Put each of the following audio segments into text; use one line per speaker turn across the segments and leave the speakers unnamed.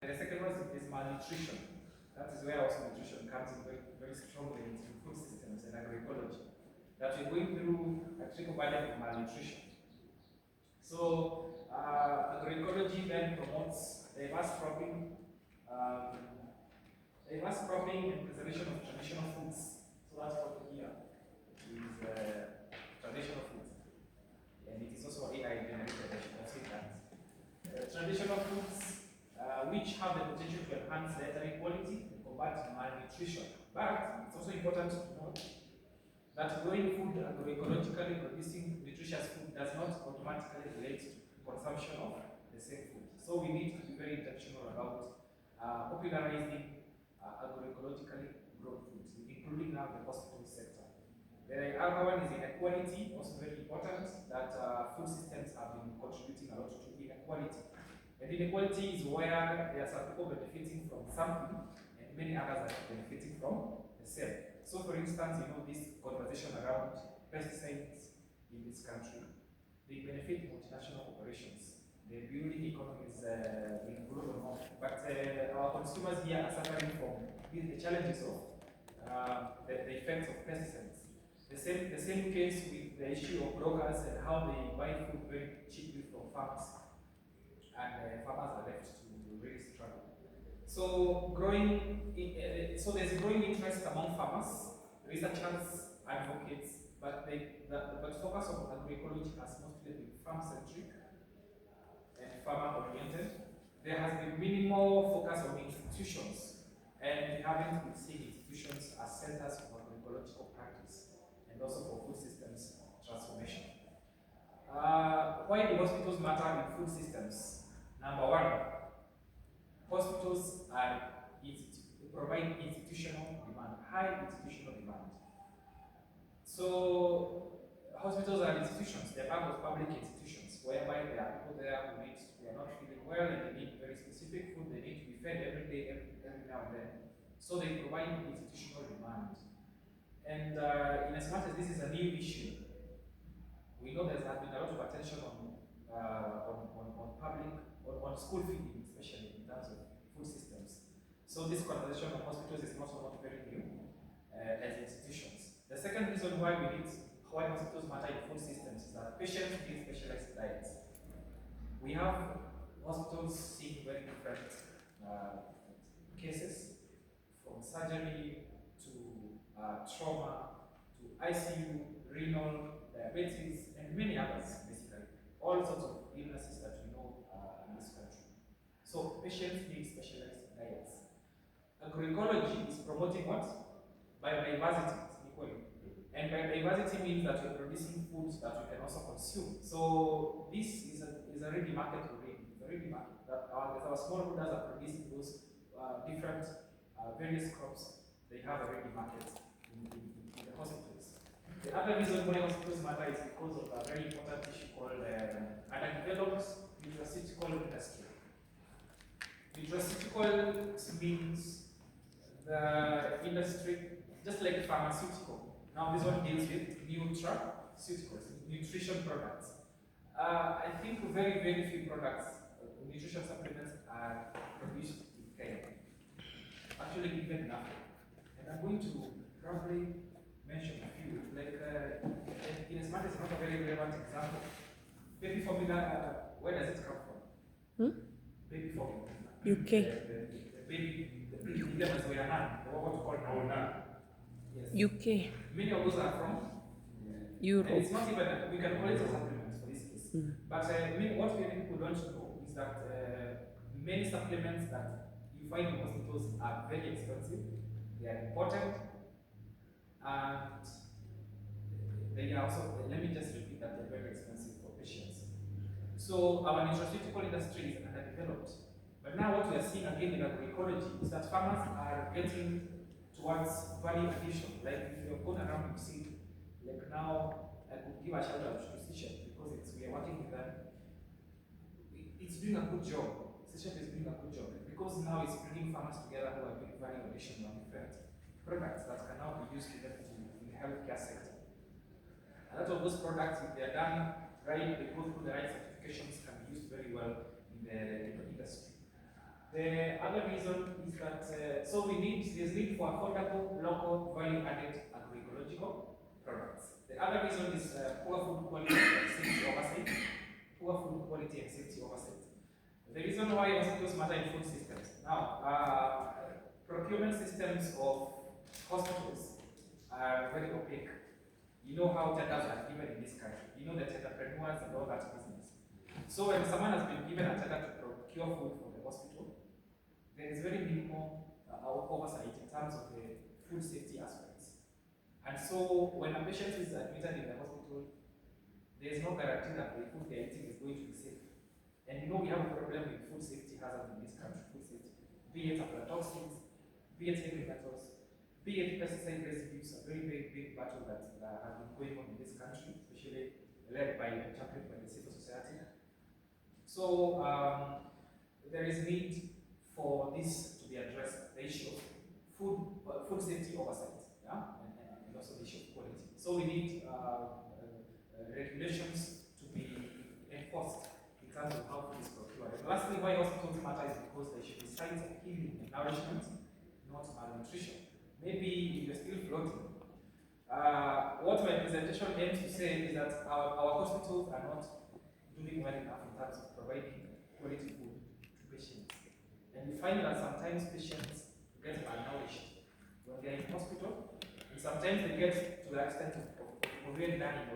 The second one is malnutrition. That is where also nutrition comes in very, very strongly into food systems and agroecology. That we're going through a trickle burden of malnutrition. So agroecology then promotes um, diverse cropping and preservation of traditional foods. So that's what here is traditional foods. And it is also AI generated, I should have said that. Traditional foods which have the potential to enhance dietary quality and combat malnutrition. But it's also important to note that growing food agroecologically producing nutritious food does not automatically relate to consumption of the same food. So we need to be very intentional about popularizing agroecologically grown foods, including now the hospital sector. The other one is inequality, also very important, that food systems have been contributing a lot to inequality. And inequality is where there are some people benefiting from something and many others are benefiting from the same. So for instance, this conversation around pesticides in this country, they benefit multinational operations. They're building economies in global north. But our consumers here are suffering from the challenges of the effects of pesticides. The same case with the issue of brokers and how they buy food very cheaply from farms, and farmers are left to really struggle. So so there's growing interest among farmers, researchers, advocates, but focus on agroecology has mostly been farm-centric and farmer-oriented. There has been minimal focus on institutions, and we haven't been seeing institutions as centers of agroecological practice and also for food systems transformation. Why do hospitals matter in food systems? Number one, hospitals provide institutional demand, high institutional demand. So hospitals are institutions, they're part of public institutions, whereby there are people there who are not feeling well and they need very specific food, they need to be fed every day, every now and then. So they provide institutional demand. And in as much as this is a new issue, we know there has been a lot of attention on school feeding, especially in terms of food systems. So this conversation on hospitals is not very new as institutions. The second reason why hospitals matter in food systems is that patients need specialized diets. We have hospitals seeing very different cases, from surgery to trauma to ICU, renal, diabetes, and many others, basically. All sorts of illnesses that we know in this country. So patients need specialized diets. Agroecology is promoting what? Biodiversity equally. And biodiversity means that we're producing foods that we can also consume. So this is a ready market already. It's a ready market that our smallholders are producing those different various crops. They have a ready market in the hospitals. The other reason why hospitals matter is because of a very important issue called underdeveloped nutraceutical industry. Nutraceutical means the industry, just like pharmaceutical. Now this one deals with nutraceuticals, nutrition products. I think very, very few products, nutrition supplements are produced in Kenya. Actually, even nothing. And I'm going to probably mention a few, like in as much as not a very relevant example. Baby formula, where does it come from? Baby formula.
UK.
The baby, the ones we are not, what we call now. Yes.
UK.
Many of those are from
Europe.
And it's not even, we can call it a supplement for this case. But what many people don't know is that many supplements that you find in hospitals are very expensive, they are important, and they are also, let me just repeat that, they're very expensive for patients. So our nutraceutical industry is underdeveloped. But now what we are seeing again in agroecology is that farmers are getting towards value addition. Like if you're going around, you see, like now I could give a shout out to Session because we are working with them. It's doing a good job. Session is doing a good job because now it's bringing farmers together who are doing value addition on different products that can now be used in the healthcare sector. A lot of those products, if they are done right, they go through the right certifications, can be used very well in the industry. The other reason is that there's need for affordable, local, value-added agroecological products. The other reason is poor food quality and safety oversight. Poor food quality and safety oversight. The reason why hospitals matter in food systems. Now, procurement systems of hospitals are very opaque. You know how tenders are given in this country. You know that entrepreneurs and all that business. So when someone has been given a tender to procure food for the hospital, there is very minimal oversight in terms of the food safety aspects. And so when a patient is admitted in the hospital, there is no guarantee that the food they're eating is going to be safe. And you know we have a problem with food safety hazards in this country, food safety. Be it aflatoxins, be it heavy metals, be it pesticide residues, a very, very big battle that has been going on in this country, especially led by and championed by the civil society. So there is need for this to be addressed, the issue of food safety oversight, yeah? And also the issue of quality. So we need regulations to be enforced in terms of how food is procured. And lastly, why hospitals matter is because there should be signs of healing and nourishment, not malnutrition. Maybe you're still floating. What my presentation aims to say is that our hospitals are not doing well enough in terms of providing quality food to patients. And we find that sometimes patients get malnourished when they're in hospital, and sometimes they get to the extent of really dying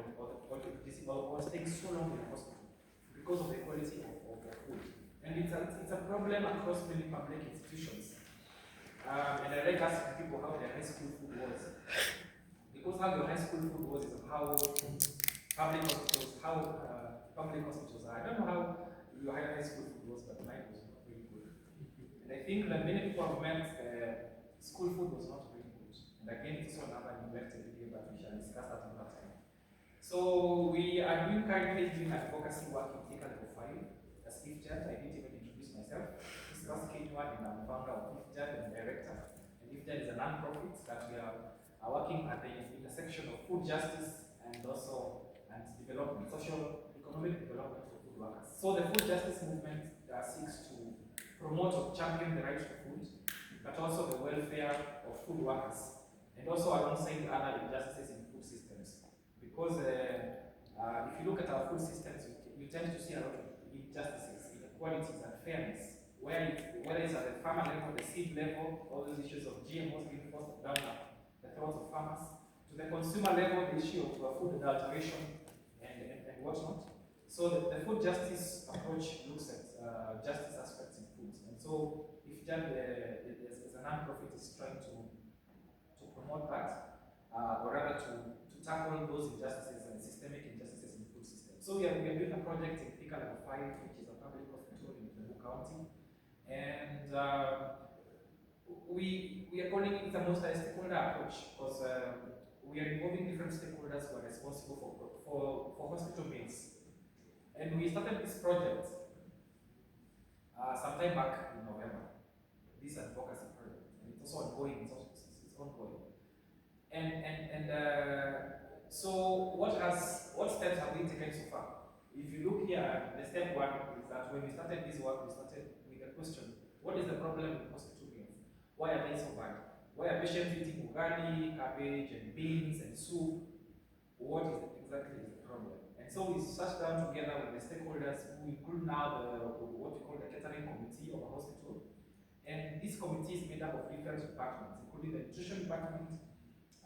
or staying so long in the hospital because of the quality of their food. And it's a problem across many public institutions. And I like asking people how their high school food was. Because how your high school food was is how public hospitals are. I don't know how your high school food was, but mine was not really good. And I think that many people have met school food was not really good. And again, it's also another neglected video, but we shall discuss that another time. So we are currently doing advocacy work in Thika Level 5 as IFJAD. I didn't even introduce myself. This is Kenya, and I'm founder of IFJAD and director. And IFJAD is a non-profit that we are working at the intersection of food justice and also development, social economic development for food workers. So the food justice movement seeks to promote or champion the right to food, but also the welfare of food workers, and also alongside other injustices in food systems. Because if you look at our food systems, you tend to see a lot of injustices, inequalities, and fairness, whether it's at the farmer level, the seed level, all those issues of GMOs being forced down the throats of farmers, to the consumer level, the issue of food adulteration and whatnot. So the food justice approach looks at justice aspects in foods. And so if JAD as a non-profit is trying to promote that, or rather to tackle those injustices and systemic injustices in the food system. So we are doing a project in Thika Level 5, which is a public hospital in Kiambu County. And we are calling it a multi-stakeholder approach because we are involving different stakeholders who are responsible for hospital meals. And we started this project sometime back in November, this advocacy project. And it's also ongoing, it's ongoing. So what steps have we taken so far? If you look here, the step one is that when we started this work, we started with a question: what is the problem with hospital meals? Why are they so bad? Why are patients eating ugali, cabbage, and beans and soup? What is exactly the problem? And so we sat down together with the stakeholders, who include now what we call the catering committee of a hospital. And this committee is made up of different departments, including the nutrition department,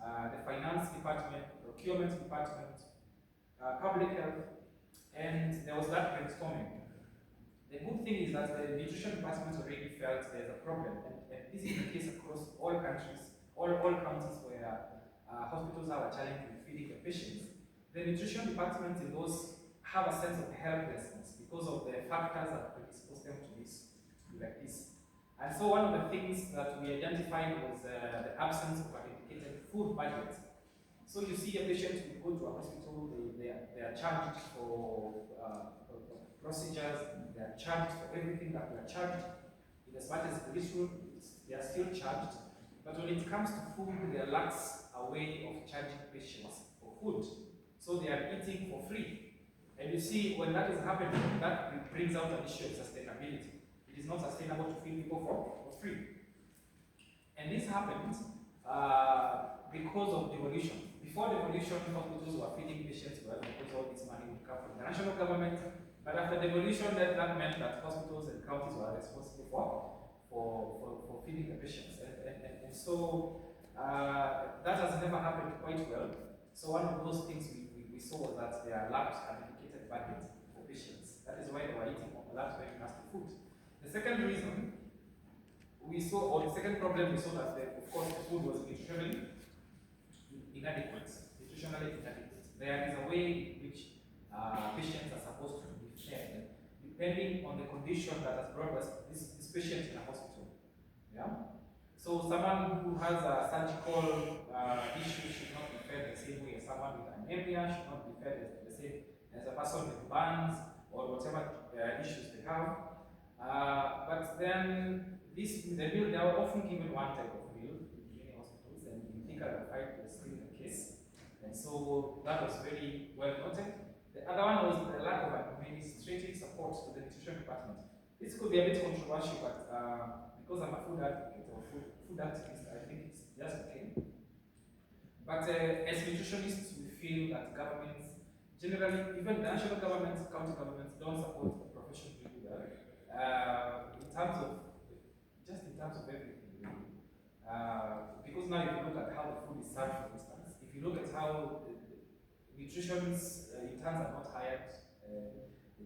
the finance department, procurement department, public health, and there was that brainstorming. The good thing is that the nutrition department already felt there's a problem, and this is the case across all countries, all counties where hospitals have a challenge with feeding the patients. The nutrition department in those have a sense of helplessness because of the factors that predispose them to this, like this. And so one of the things that we identified was the absence of a dedicated food budget. So you see a patient will go to a hospital, they are charged for procedures, they are charged for everything that we are charged. In as much as they are still charged. But when it comes to food, there lacks a way of charging patients for food. So they are eating for free. And you see, when that is happening, that brings out an issue of sustainability. It is not sustainable to feed people for free. And this happened because of devolution. Before devolution, hospitals were feeding patients well because all this money would come from the national government. But after devolution, that meant that hospitals and counties were responsible for feeding the patients. And so that has never happened quite well. So one of those things we saw was that there are large unallocated budgets for patients. That is why they were eating a lot of very nasty food. The second reason we saw, or the second problem we saw, that of course the food was nutritionally inadequate. There is a way in which patients are supposed to be fed, depending on the condition that has brought this patient in a hospital. Yeah. So someone who has a surgical issue should not be fed the same way as someone with anemia, should not be fed the same as a person with burns or whatever issues they have. But then the meal, they are often given one type of meal in many hospitals, and in Thika was still the case. And so that was very well noted. The other one was the lack of administrative support to the nutrition department. This could be a bit controversial, but because I'm a food advocate or food activist, I think it's just okay. But as nutritionists, we feel that governments, generally, even the national governments, county governments, don't support the profession really well. In terms of everything, really. Because now if you look at how the food is served, for instance, if you look at how nutritionists, interns are not hired,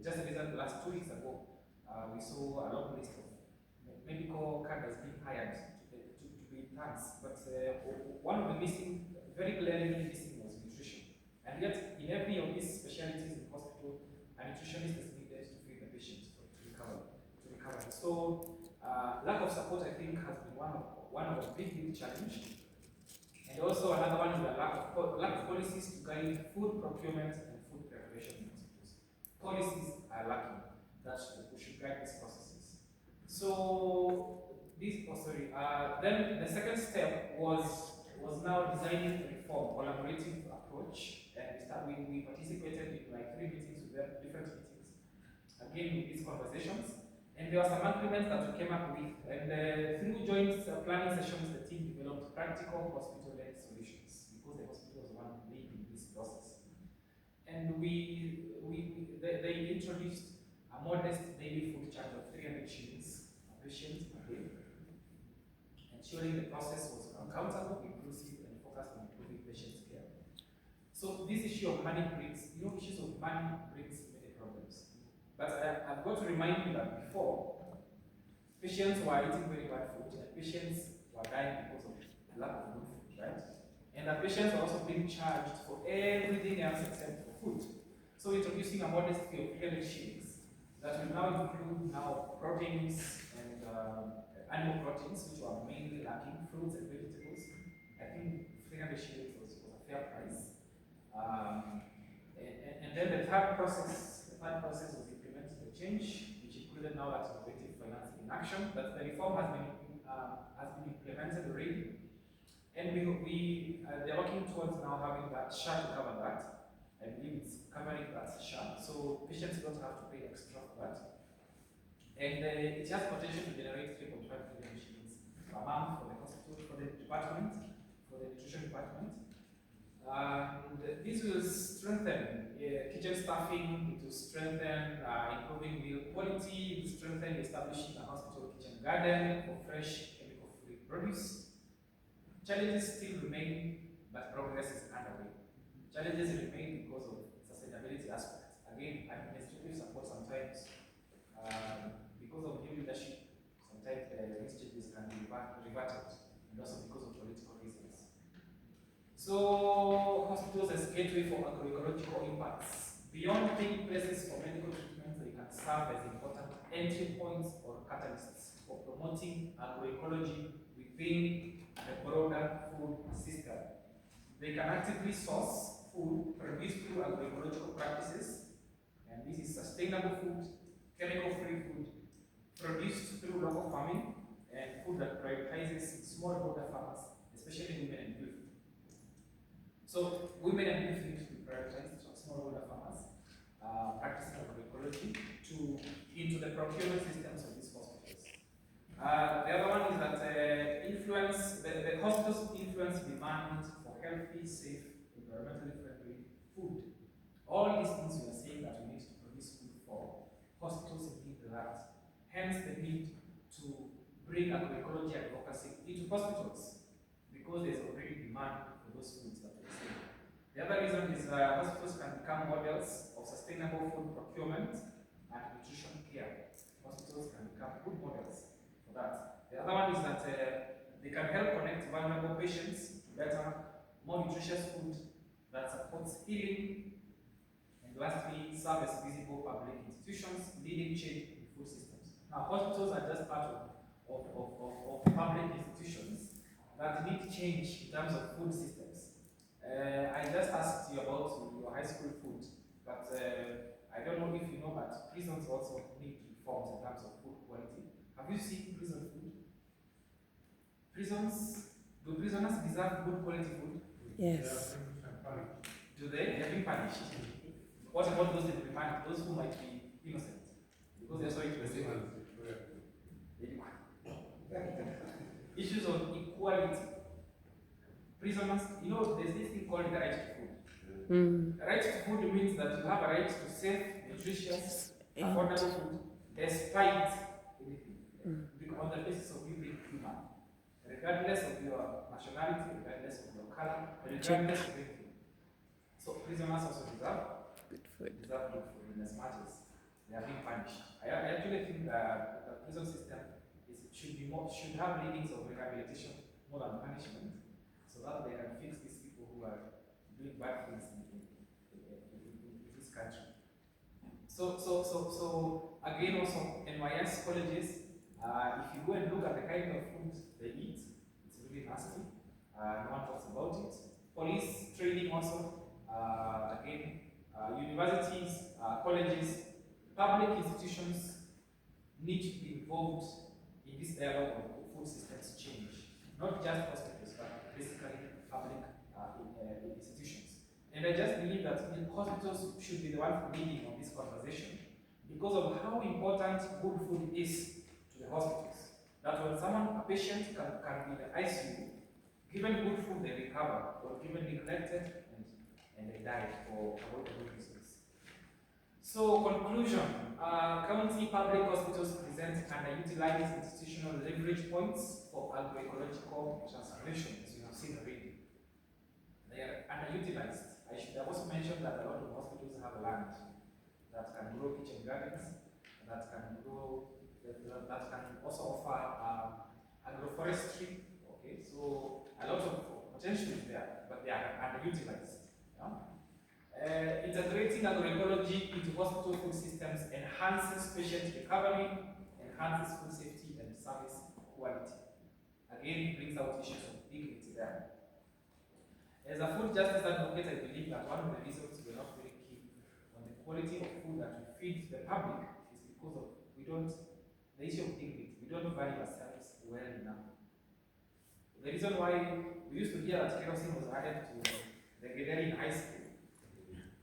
just the last 2 weeks ago, we saw a long list of medical cadres being hired to be interns. But one of the missing, very clearly missing, was nutrition. And yet, in every of these specialties in hospital, a nutritionist is needed to feed the patient to recover. So, lack of support, I think, has been one of the big challenge. And also another one is the lack of policies to guide food procurement and food preparation in hospitals. Policies are lacking that should guide these processes. So then the second step was now designing a reform, collaborative approach, and we participated in like 3 meetings with them, different meetings, again with these conversations. And there were some agreements that we came up with, and through joint planning sessions, the team developed practical hospital-led solutions because the hospital was the one leading this process. And they introduced a modest daily food charge of 300 shillings per patient per day, ensuring the process was accountable, inclusive, and focused on improving patients' care. So this issue of money brings, issues of money brings many problems. But I've got to remind you that before, patients were eating very bad food, and patients were dying because of lack of good food, right? And the patients were also being charged for everything else except for food. So introducing a modest fee of 300 shillings that will now include proteins and animal proteins, which were mainly lacking, fruits and vegetables. I think 300 shillings was a fair price. And then the third process was implementing the change, which included now that innovative financing in action. But the reform has been implemented already, and they're working towards now having that share to cover that. I believe it's covering that share, so patients don't have to pay extra for that. And it has potential to generate 3.5 million shillings per month for the hospital, for the department, for the nutrition department. And this will strengthen kitchen staffing, it will strengthen improving meal quality, it will strengthen establishing a hospital kitchen garden for fresh chemical-free produce. Challenges still remain, but progress is underway. Challenges remain because of sustainability aspects. Again, administrative support sometimes, because of new leadership, sometimes these changes can be reverted, and also because of political reasons. So, hospitals as gateway for agroecological impacts. Beyond being places for medical treatment, they can serve as important entry points or catalysts for promoting agroecology within the broader food system. They can actively source food produced through agroecological practices, and this is sustainable food, chemical-free food, produced through local farming, and food that prioritizes smallholder farmers, especially women and youth. So women and youth need to be prioritized, smallholder farmers, practicing agroecology into the procurement systems of these hospitals. The other one is that the hospitals influence demand for healthy, safe, environmentally friendly food. All these things we are saying that we need to produce food for, hospitals need that. Hence the need to bring agroecology advocacy into hospitals because there's already demand for those foods that we're saying. The other reason is hospitals can become models of sustainable food procurement and nutrition care. Hospitals can become good models for that. The other one is that they can help connect vulnerable patients to better, more nutritious food that supports healing. And lastly, serve as visible public institutions leading change in food systems. Now, hospitals are just part of public institutions that need change in terms of food systems. I just asked you about your high school food, but I don't know if you know, but prisons also need reforms in terms of food quality. Have you seen prison food? Do prisoners deserve good quality food?
Yes.
Do they? They are being punished. What about those that will be punished? Those who might be innocent? Because they are so interested. Issues of equality. Prisoners, you know, there's this thing called the right to food. The right to food means that you have a right to safe, nutritious, affordable food, despite anything, on the basis of you being human, regardless of your nationality, regardless of your color, regardless of anything. So prisoners also deserve good food in as much as they are being punished. I actually think that the prison system should have leadings of rehabilitation more than punishment, so that they can fix these people who are doing bad things in this country. So again, also NYS colleges, if you go and look at the kind of food they eat, it's really nasty. No one talks about it. Police training also, again, universities, colleges, public institutions need to be involved in this dialogue of food systems change. Not just hospitals, but basically public institutions. And I just believe that the hospitals should be the ones leading on this conversation because of how important good food is to the hospitals. That when a patient can be in the ICU, given good food they recover, or given neglected and they die for avoidable reasons. So conclusion, county public hospitals present underutilized institutional leverage points for agroecological transformation, as you have seen already. They are underutilized. I should have also mentioned that a lot of hospitals have land that can grow kitchen gardens, that can also offer agroforestry. Okay, so a lot of potential is there, but they are underutilized. Yeah? Integrating agroecology into hospital food systems enhances patient recovery, enhances food safety and service quality. Again, brings out issues of dignity there. As a food justice advocate, I believe that one of the reasons we're not very keen on the quality of food that we feed the public is because of the issue of dignity. We don't value ourselves well enough. The reason why we used to hear that kerosene was added to the Gregorian high school,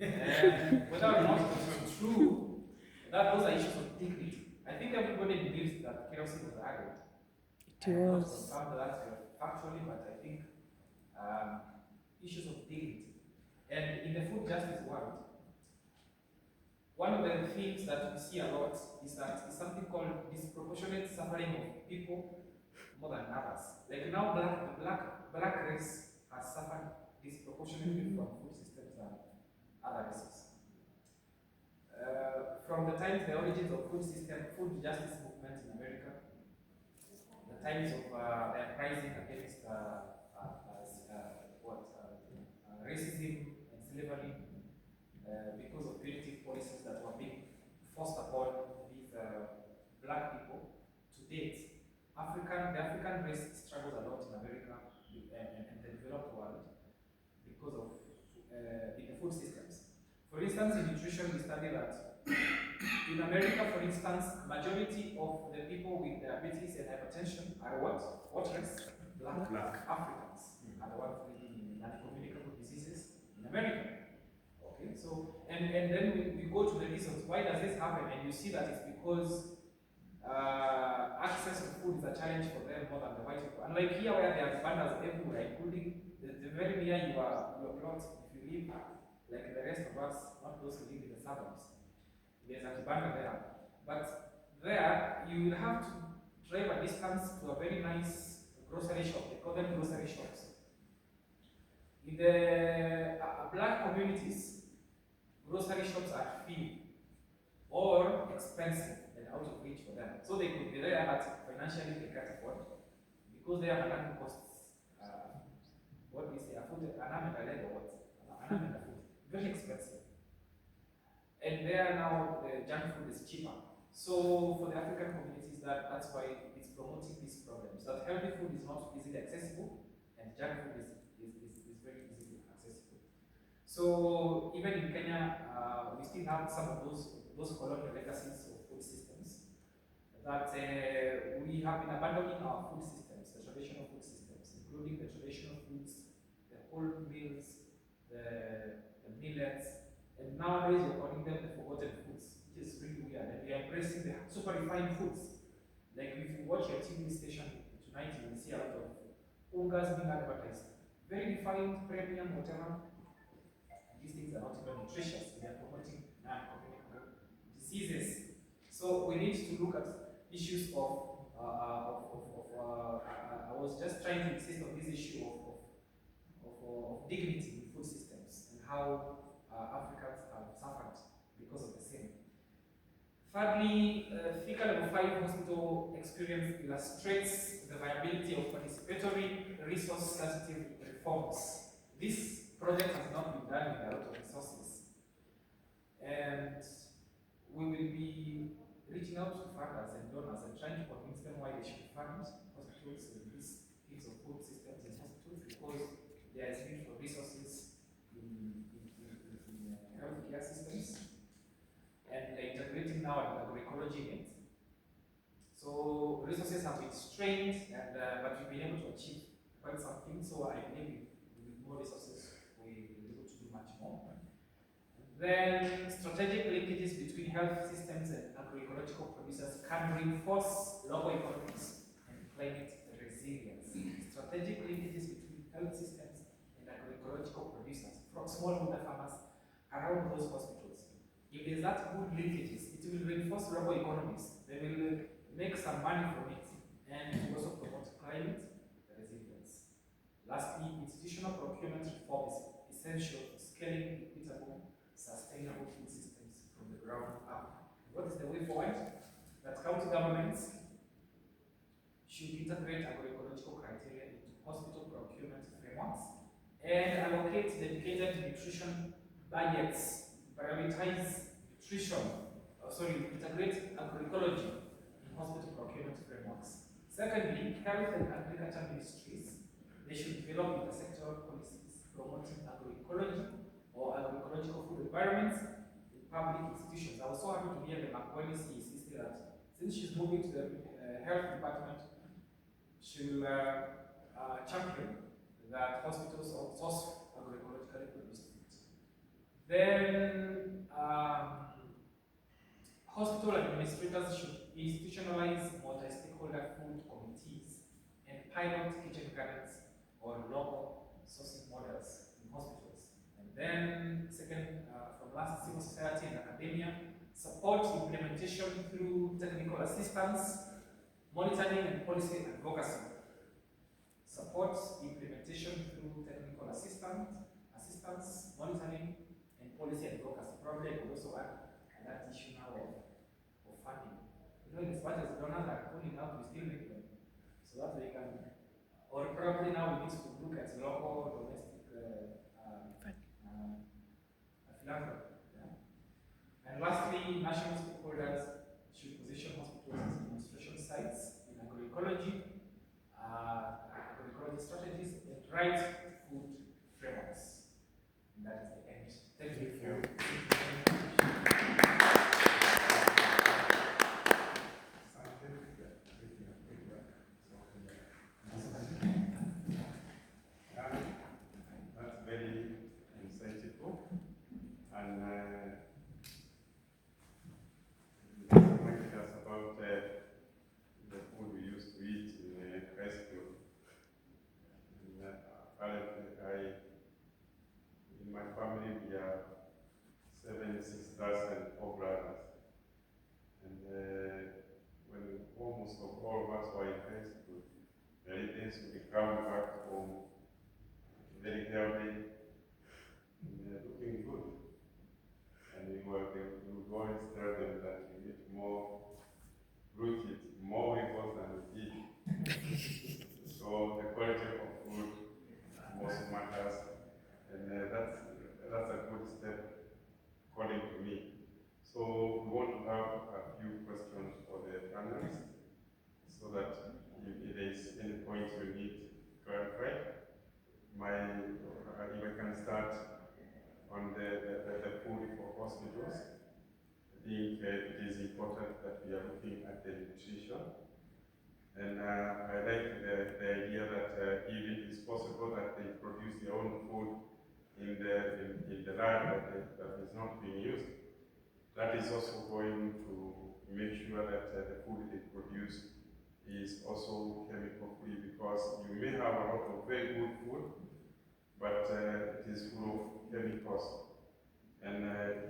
and whether or not it's true, those are issues of dignity. I think everybody believes that kerosene was added.
It was.
Confirmed that factually, but I think issues of dignity. And in the food justice world, one of the themes that we see a lot is something called disproportionate suffering of people more than others. Like now, the black race has suffered disproportionately from food systems than other races. From the times the origins of food justice movement in America, the times of the uprising against racism and slavery, because of punitive policies that were being forced upon these black people. To date, the African race struggles a lot in America and the developed world because of in the food systems. For instance, in nutrition, we study that in America, for instance, majority of the people with diabetes and hypertension are what? What race? Black. Africans are the ones living in non-communicable diseases in America. Okay, so and then we go to the reasons why does this happen, and you see that it's because access to food is a challenge for them more than the white people. Unlike here where there are banders everywhere, including the very near your plot, if you live like the rest of us, not those who live in the suburbs, there's a kibanda there. But there, you will have to drive a distance to a very nice grocery shop. They call them grocery shops. In the black communities, grocery shops are few or expensive and out of reach for them. So they could be there, but financially they can't afford because their Malakan costs, what we say, a food, an arm and a leg or what? An arm and a food. Very expensive. And there now the junk food is cheaper. So for the African communities, that's why it's promoting these problems. That healthy food is not easily accessible and junk food is very easily accessible. So even in Kenya, we still have some of those colonial legacies of food systems that we have been abandoning our food systems, the traditional food systems, including the traditional foods, the whole meals, the millets, and nowadays we're calling them the forgotten foods, which is really weird. And we are embracing the super refined foods. Like if you watch your TV station tonight, you will see a lot of ungas being advertised. Very refined, premium, whatever. These things are not even nutritious. They are promoting non-communicable diseases. So we need to look at issues of I was just trying to insist on this issue of dignity in food systems and how Africans have suffered because of the same. Thirdly, FICA Level 5 hospital experience illustrates the viability of participatory resource sensitive reforms. This project has not been done with a lot of resources. And we will be reaching out to funders and donors and trying to convince them why they should fund hospitals and these types of food systems in hospitals because there is need for resources in healthcare systems. And they're integrating now an agroecology in it. So resources have been strained, and but we've been able to achieve quite something. So I believe with more resources we'll be able to do much more. Then strategic linkages between health systems and agroecological producers can reinforce local economies and climate resilience. Strategic linkages between health systems and agroecological producers, from smallholder farmers around those hospitals. If there's that good linkages, it will reinforce local economies. They will make some money from it, and it will also promote climate resilience. Lastly, institutional procurement reform is essential for scaling equitable, sustainable food systems from the ground up. What is the way forward? That county governments should integrate agroecological criteria into hospital procurement frameworks and allocate dedicated nutrition budgets, prioritize integrate agroecology in hospital procurement frameworks. Secondly, health and agriculture ministries, they should develop intersectoral policies promoting agroecology or agroecological food environments in public institutions. I was so happy to hear the Makwani insisted that since she's moving to the health department, she will champion that hospitals source agroecologically produced food. Then hospital administrators should institutionalize multi-stakeholder food committees and pilot kitchen gardens or local sourcing models in hospitals. And then, second, from last, civil society and academia, support implementation through technical assistance, monitoring and policy advocacy. Support implementation through technical assistance, monitoring, and policy advocacy. Probably I could also add that issue now of funding. You know, as much as donors are pulling out, we still need them. So that they can, or probably now we need to look at local domestic philanthropy. Yeah. And lastly, national stakeholders should position hospitals as demonstration sites in agroecology, agroecology strategies, and right food frameworks. And that is the end. Thank you for
that's very insightful. And reminded us about days we come back home very healthy and they're looking good. And we go and tell them that we eat more fruit, more vegetables than we eat. So the quality of food most matters, and that's a good step according to me. So we want to have a few questions for the panelists, so that if there is any point you need clarified, if I can start on the food for hospitals. I think it is important that we are looking at the nutrition. And I like the idea that if it is possible that they produce their own food in the land that is not being used, that is also going to make sure that the food they produce is also chemical free, because you may have a lot of very good food, but it is full of chemicals. And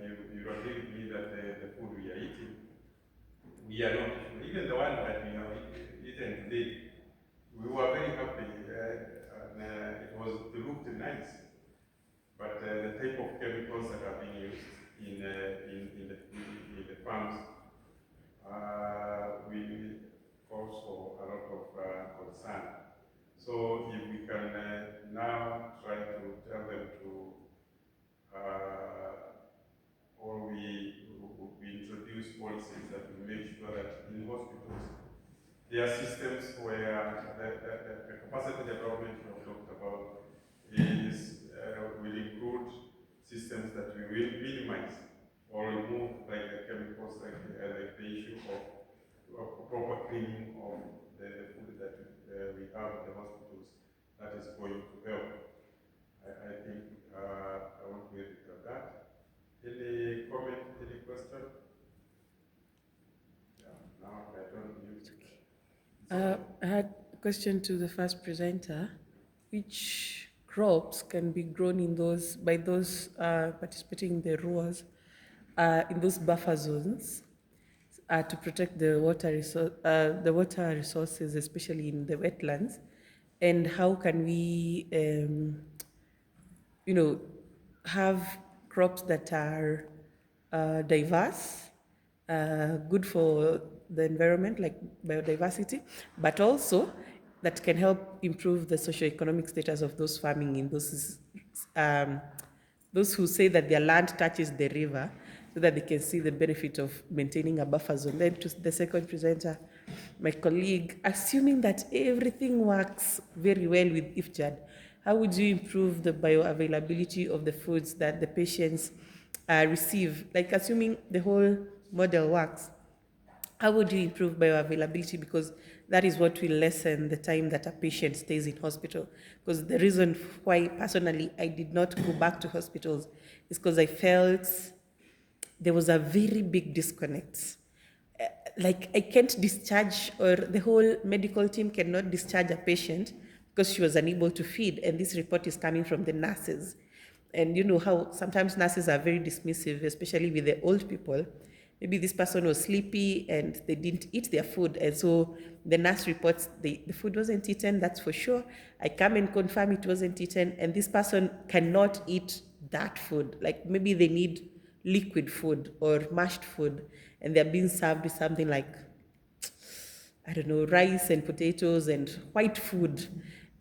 you agree with me that the food we are eating, we are not, even the one that we have eaten today, we were very happy, and it looked nice, but the type of chemicals that are being used in the farms, we also a lot of concern. So if we can now try to tell them to, or we introduce policies that will make sure that in hospitals there are systems where the capacity development we have talked about will include systems that we will minimize or remove, like the chemicals, like the issue of proper cleaning of the food that we have in the hospitals. That is going to help. I think I want to leave it at that. Any comment, any question? Yeah, now I don't use it.
I had a question to the first presenter. Which crops can be grown in those by those participating in the RUAs in those buffer zones to protect the water resources, especially in the wetlands, and how can we, have crops that are diverse, good for the environment, like biodiversity, but also that can help improve the socioeconomic status of those farming in those who say that their land touches the river, so that they can see the benefit of maintaining a buffer zone. Then to the second presenter, my colleague, assuming that everything works very well with IFJAD, how would you improve the bioavailability of the foods that the patients receive? Like assuming the whole model works, how would you improve bioavailability? Because that is what will lessen the time that a patient stays in hospital. Because the reason why personally I did not go back to hospitals is because I felt there was a very big disconnect. Like I can't discharge, or the whole medical team cannot discharge a patient because she was unable to feed, and this report is coming from the nurses. And you know how sometimes nurses are very dismissive, especially with the old people. Maybe this person was sleepy and they didn't eat their food, and so the nurse reports the food wasn't eaten, that's for sure. I come and confirm it wasn't eaten, and this person cannot eat that food. Like maybe they need liquid food or mashed food, and they're being served with something like, I don't know, rice and potatoes and white food.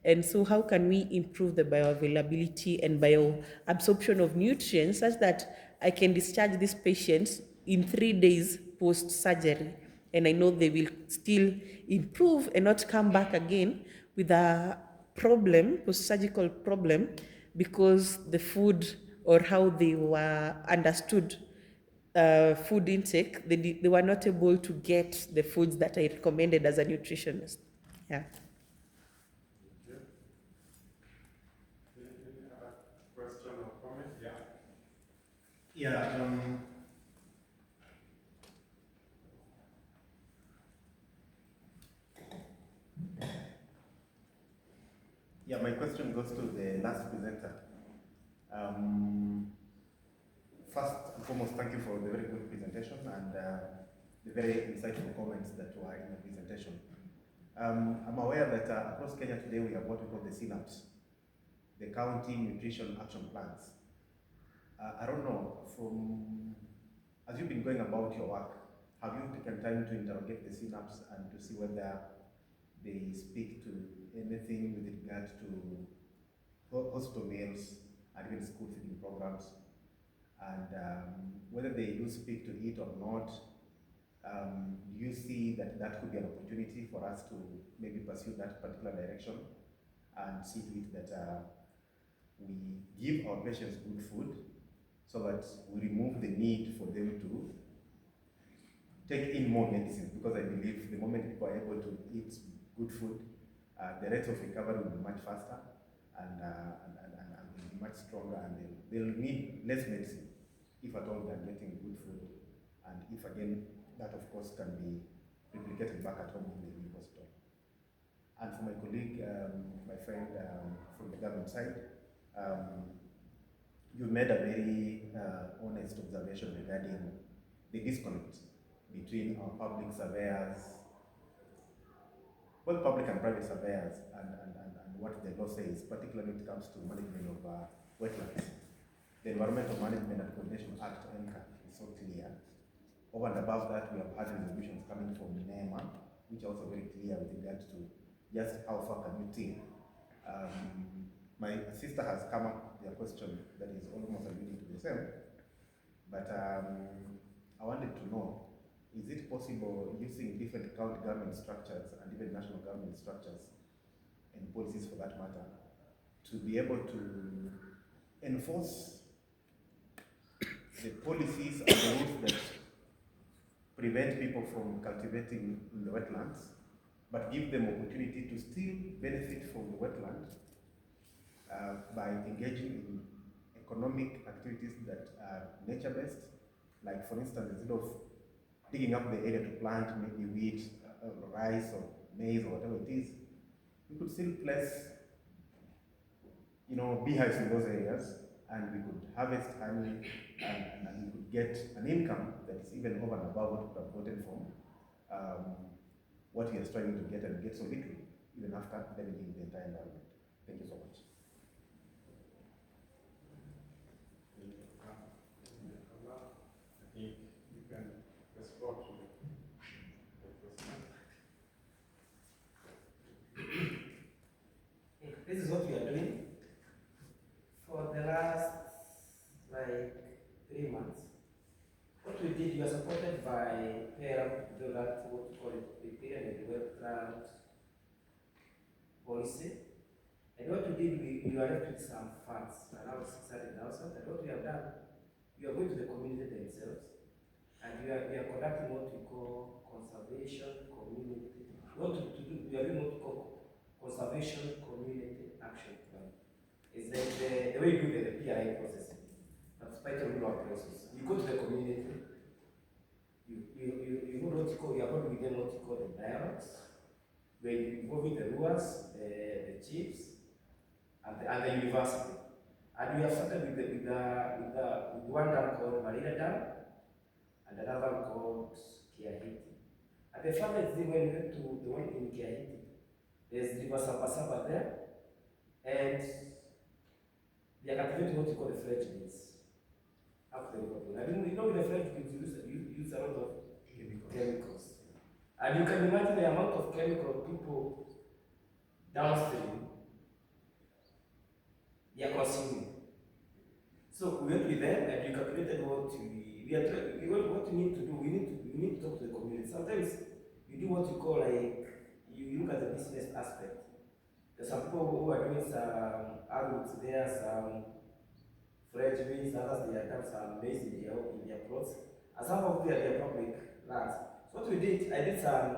And so how can we improve the bioavailability and bioabsorption of nutrients such that I can discharge these patients in 3 days post-surgery, and I know they will still improve and not come back again with a problem, post-surgical problem, because the food or how they were understood food intake, they were not able to get the foods that I recommended as a nutritionist. Yeah.
Any other question or comment? Yeah.
Yeah, my question goes to the last presenter. First and foremost, thank you for the very good presentation and the very insightful comments that were in the presentation. I'm aware that across Kenya today we have what we call the CNAPs, the County Nutrition Action Plans. I don't know, as you've been going about your work, have you taken time to interrogate the CNAPs and to see whether they speak to anything with regard to hospital meals and even school feeding programs, and whether they do speak to it or not? Do you see that that could be an opportunity for us to maybe pursue that particular direction and see to it that we give our patients good food so that we remove the need for them to take in more medicines? Because I believe the moment people are able to eat good food, the rate of recovery will be much faster, and they'll be much stronger, and they'll need less medicine if at all they're getting good food, and if again that of course can be replicated back at home in the hospital. And for my colleague, my friend from the government side, you made a very honest observation regarding the disconnect between our public surveyors, both public and private surveyors, and what the law says, particularly when it comes to management of wetlands. The Environmental Management and Coordination Act, ENCA, is so clear. Over and above that, we have had resolutions coming from NEMA, which are also very clear with regard to just how far can you think. My sister has come up with a question that is almost alluding to the same, but I wanted to know, is it possible using different county government structures and even national government structures and policies for that matter to be able to enforce the policies and the rules that prevent people from cultivating in the wetlands, but give them opportunity to still benefit from the wetland by engaging in economic activities that are nature-based? Like, for instance, instead of digging up the area to plant maybe wheat, rice, or maize, or whatever it is, we could still place, beehives in those areas, and we could harvest honey, and we could get an income that is even over and above what we have gotten from what we are striving to get, and get so little, even after leveling the entire environment. Thank you so much.
I think you can respond to the question.
This is what we are doing for the last 3 months. What we did, we are supported by PERM, what we call it, the Pyramid Wetland Policy. And what we did, we are left with some funds, around 600,000. And what we have done, we are going to the community themselves, and we are conducting what we call conservation community. We are doing what we call conservation community action plan. It's like the way you do the PRA process. That's quite a regular process. You go to the community, you know what you call, you are going with them what you call the dialogues, where you involve with the rulers, the chiefs, and the university. And we have started with one dam called Marina Dam, and another one called Kiahiti. And the farthest thing, when we went to the one in Kiahiti, there's River Sabasaba there, and they are activating what you call the French beans. After the river. I mean, with the French beans, you use a lot of chemicals. And you can imagine the amount of chemical people downstream they are consuming. So we went with them and we calculated what what we need to do. We need to talk to the community. Sometimes you do what you call you look at the business aspect. There's some people who are doing some agriculture there, some French beans, others they have done some maize in their plots, and some of them are their public lands. So what we did, I did some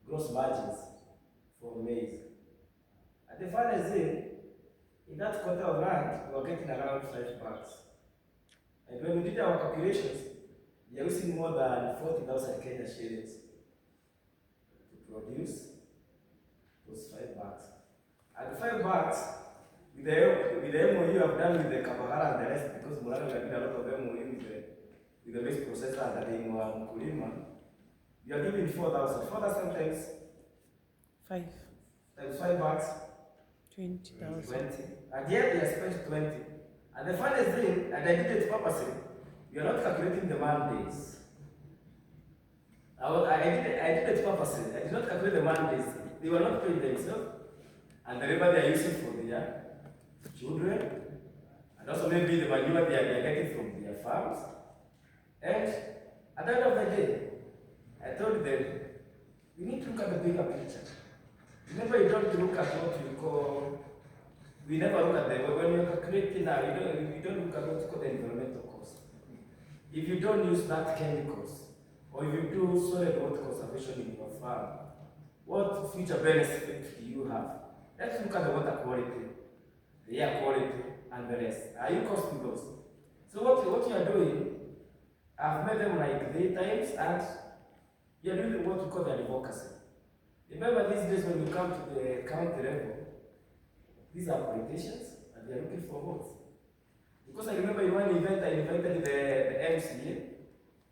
gross margins for maize. And the final thing, in that quarter of land, we were getting around 5 bucks. And when we did our calculations, we are using more than 40,000 Kenya shillings to produce those 5 bucks. And 5 bucks, with the MOU I've done with the Kabahara and the rest, because Mulana we are doing a lot of MOU with the waste processor that in Mkulima, we are giving 4,000. 4,000 sometimes
5.
Times 5 bucks,
20,000.
20. And yet they have spent 20. And the funniest thing, and I did it purposely, we are not calculating the man days. I did it purposely. I did not calculate the man days. They were not paying themselves. And the labor they are using for their children, and also maybe the manure they are getting from their farms. And at the end of the day, I told them, we need to look at the bigger picture. Remember, you don't look at what you call, we never look at the, when you're calculating now, you don't look at what you call the environmental cost. If you don't use that chemicals, or if you do solid water conservation in your farm, what future benefit do you have? Let's look at the water quality, the air quality, and the rest. Are you costing those? So what you are doing, I've made them like 3 times, and you're doing what we call the advocacy. Remember these days when you come to the county level, these are politicians, and they are looking for votes. Because I remember in one event I invited the MCA.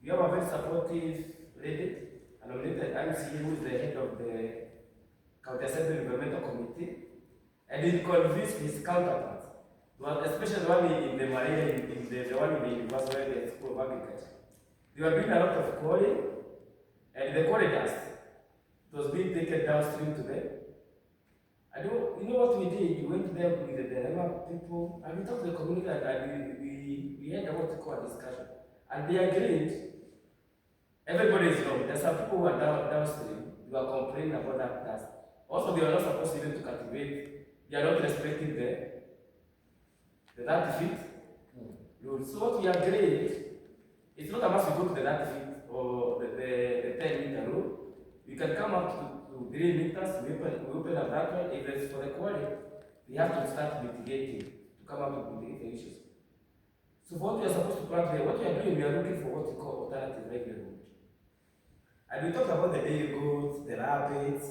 We have a very supportive lady, a nominated MCA who is the head of the County Assembly Environmental Committee, and he convinced his counterparts, especially the one in the Marina, in the one in the university where the School of Agriculture. They were doing a lot of quarry, and the quarry dust was being taken downstream to them. And you know what we did? We went there with the dilemma people, and we talked to the community, and we had what we call a discussion. And they agreed. Everybody is wrong. There's some people who are downstream who are complaining about that dust. Also, they are not supposed even to cultivate. They are not respecting the 30 feet rule. So what we agreed, it's not a must we go to the 30 feet or the 10-meter rule. We can come up to 3 meters. We open up that one. If it's for the quality, we have to start mitigating to come up with mitigating issues. So what we are supposed to plant there, what we are doing, we are looking for what we call alternative livelihood. And we talked about the dairy goats, the rabbits,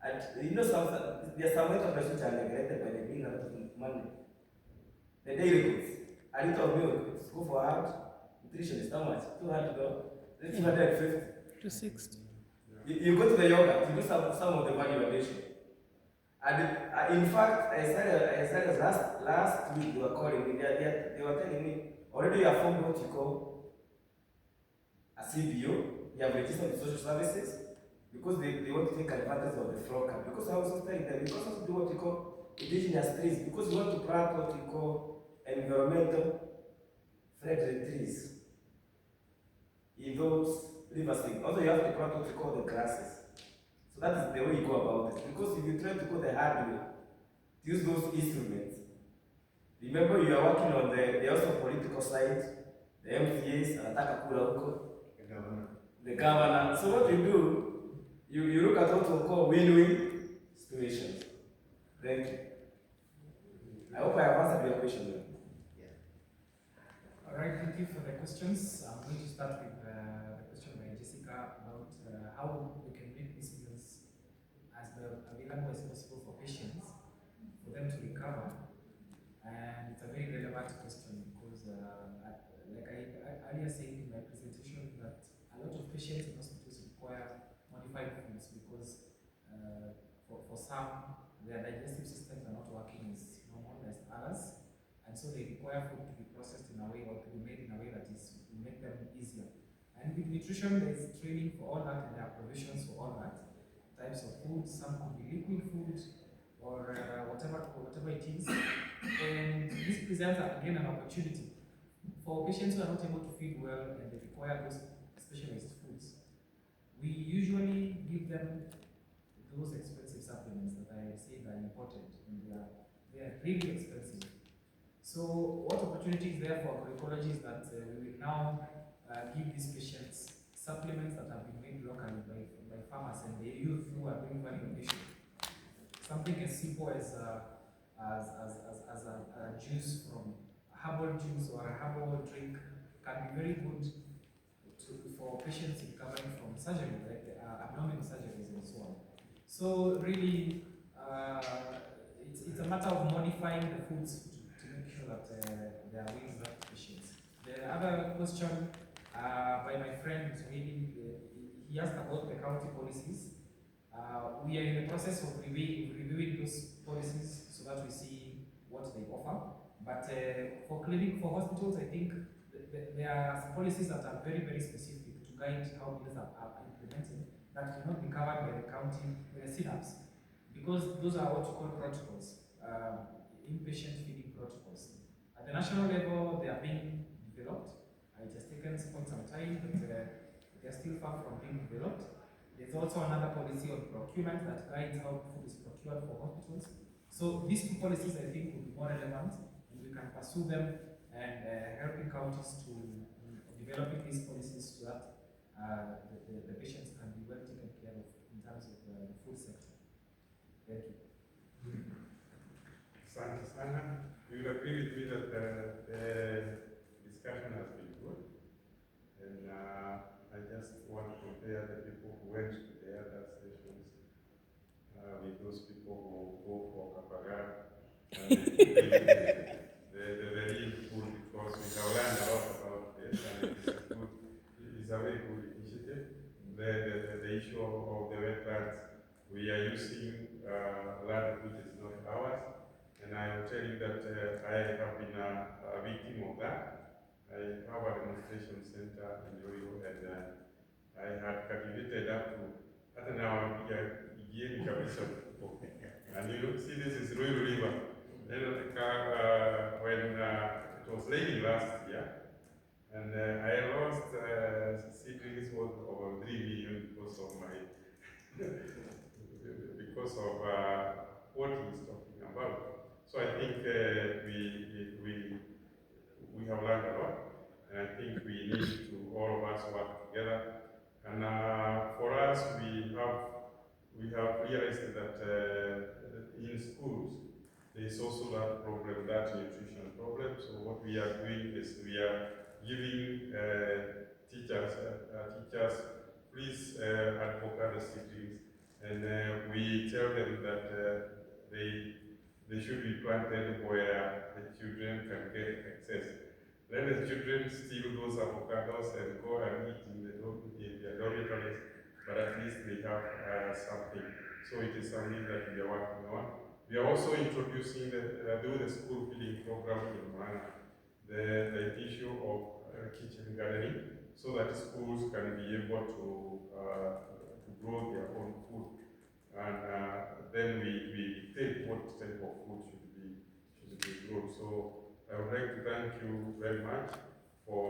and there are some enterprises which are neglected by the bring a lot of money. The dairy goods, a liter of milk, go for hard nutrition is how much? $200, $250.
260.
You go to the yogurt, you do some of the value addition. And in fact, I started last week, they were calling me, they were telling me, already you have formed what you call a CBO, you have registered with social services, because they want to take advantage of the flocker. Because I was also telling them, because of do what you call indigenous trees, because you want to plant what you call environmental friendly trees in those river things. Also, you have to plant what you call the grasses. So that is the way you go about it. Because if you try to go the hard way, to use those instruments, remember you are working on the also political side, the MCAs, anataka kula huko, the governor. So what you do, you look at what we call win-win situations. Thank you. I hope I have answered your question.
All right, thank you for the questions. I'm going to start with the question by Jessica about how we can make these meals as available as possible for patients, for them to recover. And it's a very relevant question because, like I earlier said in my presentation, that a lot of patients in hospitals require modified foods because for some, their digestive systems are not working as normal as others. And so they require food to be processed in a way or to be made in a way that will make them easier. And with nutrition, there is training for all that and there are provisions for all that. Types of food, some could be liquid food or whatever it is. And this presents again an opportunity for patients who are not able to feed well and they require those specialized foods. We usually give them those expensive supplements that I said are important and they are really expensive. So what opportunity is there for agroecology is that we will now give these patients supplements that have been made locally by farmers and the youth who are doing value addition. Something as simple as a juice from herbal juice or a herbal drink can be very good for patients recovering from surgery, like abdominal surgeries and so on. So really, it's a matter of modifying the foods to make sure that they are being served to patients. The other question by my friend, really, he asked about the county policies We are in the process of reviewing those policies so that we see what they offer. But for hospitals, I think there are policies that are very, very specific to guide how these are implemented that cannot be covered by the county CNAPs, because those are what you call protocols, inpatient feeding protocols. At the national level, they are being developed. It has taken quite some time, but they are still far from being developed. There's also another policy on procurement that guides how food is procured for hospitals. So these two policies, I think, will be more relevant, and we can pursue them and helping counties to developing these policies so that the patients can be well taken care of in terms of the food sector. Thank you.
Asante sana. You will agree with me that the discussion has been good, and I just want to compare the people who went to the other sessions with those people who go for Kapaga and the real food, because we have learned a lot about this, and it is a very good initiative. The issue of the wetlands, we are using land which is not ours, and I will tell you that I have been a victim of that. I have a demonstration center in Yoyo, and I had cultivated up to, I don't know, and you look, see, this is Ruiru River. Then when it was raining last year, and I lost seedlings worth over 3 million because of my because of what he's talking about. So I think we have learned a lot, and I think we need to all of us work together. And for us, we have realized that in schools there is also that problem, that nutrition problem. So what we are doing is we are giving teachers, please advocate the seedlings, and we tell them that they should be planted where the children can get access. Let the children steal those avocados and go and eat in their dormitories, but at least they have something. So it is something that we are working on. We are also introducing through the school feeding program in Mana, the issue of kitchen gardening, so that schools can be able to grow their own food. And then we dictate what type of food should be grown. So I would like to thank you very much for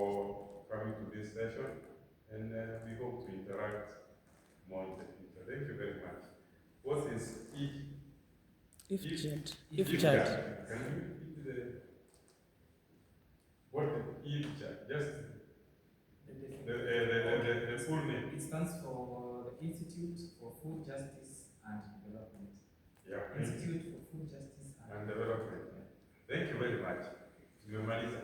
coming to this session, and we hope to interact more in the future. Thank you very much. What is
Ifjad.
Can you repeat what is Ifjad? Just the full name.
It stands for the Institute for Food Justice and Development.
Yeah.
Institute for Food Justice
and Development. Thank you very much. Tumemaliza.